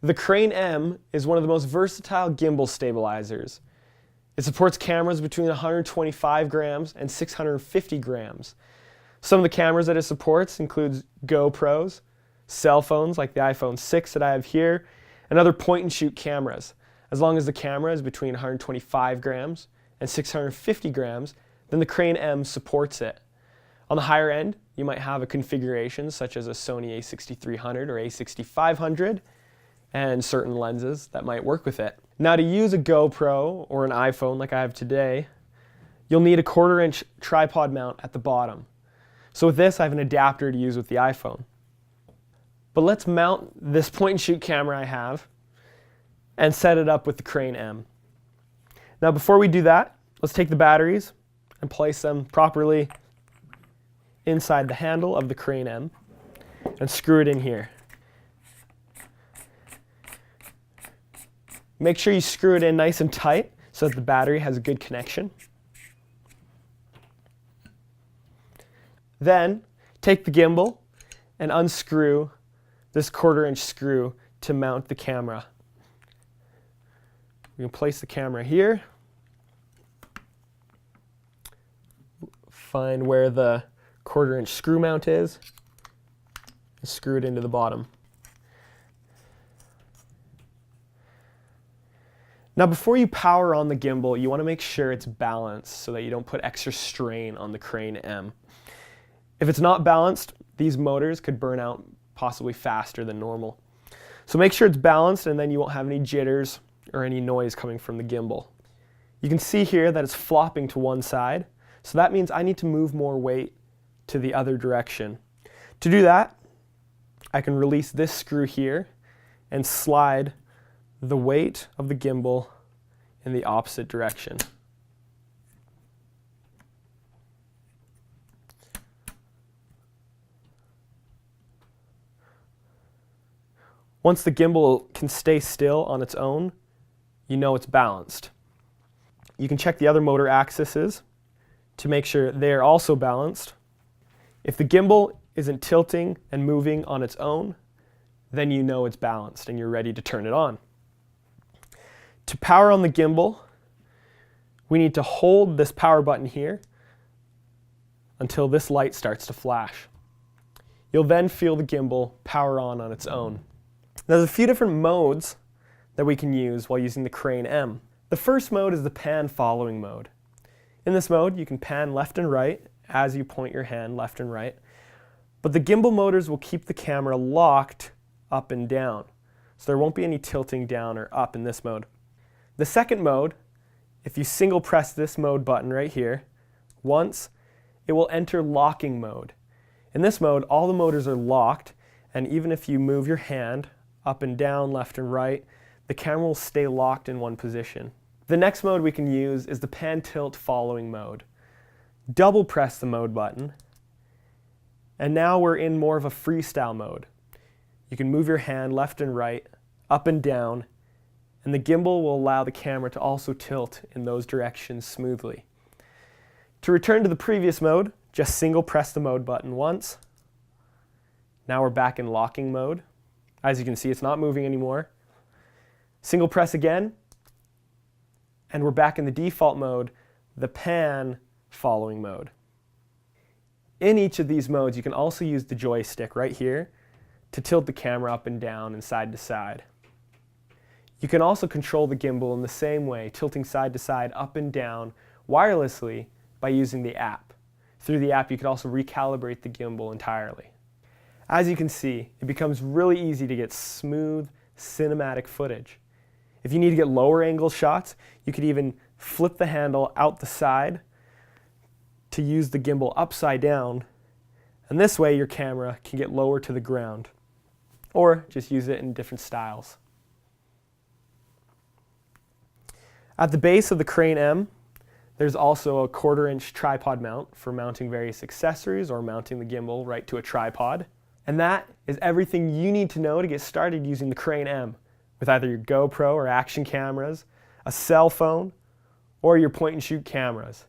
The Crane M is one of the most versatile gimbal stabilizers. It supports cameras between 125 grams and 650 grams. Some of the cameras that it supports includes GoPros, cell phones like the iPhone 6 that I have here, and other point-and-shoot cameras. As long as the camera is between 125 grams and 650 grams, then the Crane M supports it. On the higher end, you might have a configuration such as a Sony a6300 or a6500 and certain lenses that might work with it. Now, to use a GoPro or an iPhone like I have today, you'll need a 1/4-inch tripod mount at the bottom. So with this, I have an adapter to use with the iPhone. But let's mount this point-and-shoot camera I have and set it up with the Crane M. Now, before we do that, let's take the batteries and place them properly inside the handle of the Crane M and screw it in here. Make sure you screw it in nice and tight so that the battery has a good connection. Then take the gimbal and unscrew this 1/4-inch screw to mount the camera. We can place the camera here, find where the 1/4-inch screw mount is, and screw it into the bottom. Now, before you power on the gimbal, you want to make sure it's balanced so that you don't put extra strain on the Crane M. If it's not balanced, these motors could burn out possibly faster than normal. So make sure it's balanced, and then you won't have any jitters or any noise coming from the gimbal. You can see here that it's flopping to one side, so that means I need to move more weight to the other direction. To do that, I can release this screw here and slide the weight of the gimbal in the opposite direction. Once the gimbal can stay still on its own, you know it's balanced. You can check the other motor axes to make sure they're also balanced. If the gimbal isn't tilting and moving on its own, then you know it's balanced and you're ready to turn it on. To power on the gimbal, we need to hold this power button here until this light starts to flash. You'll then feel the gimbal power on its own. Now, there's a few different modes that we can use while using the Crane M. The first mode is the pan following mode. In this mode, you can pan left and right as you point your hand left and right, but the gimbal motors will keep the camera locked up and down, so there won't be any tilting down or up in this mode. The second mode, if you single press this mode button right here once, it will enter locking mode. In this mode, all the motors are locked, and even if you move your hand up and down, left and right, the camera will stay locked in one position. The next mode we can use is the pan tilt following mode. Double press the mode button, and now we're in more of a freestyle mode. You can move your hand left and right, up and down, and the gimbal will allow the camera to also tilt in those directions smoothly. To return to the previous mode, just single press the mode button once. Now we're back in locking mode. As you can see, it's not moving anymore. Single press again, and we're back in the default mode, the pan following mode. In each of these modes, you can also use the joystick right here to tilt the camera up and down and side to side. You can also control the gimbal in the same way, tilting side to side, up and down, wirelessly by using the app. Through the app, you can also recalibrate the gimbal entirely. As you can see, it becomes really easy to get smooth, cinematic footage. If you need to get lower angle shots, you could even flip the handle out the side to use the gimbal upside down, and this way your camera can get lower to the ground, or just use it in different styles. At the base of the Crane M, there's also a 1/4-inch tripod mount for mounting various accessories or mounting the gimbal right to a tripod. And that is everything you need to know to get started using the Crane M with either your GoPro or action cameras, a cell phone, or your point-and-shoot cameras.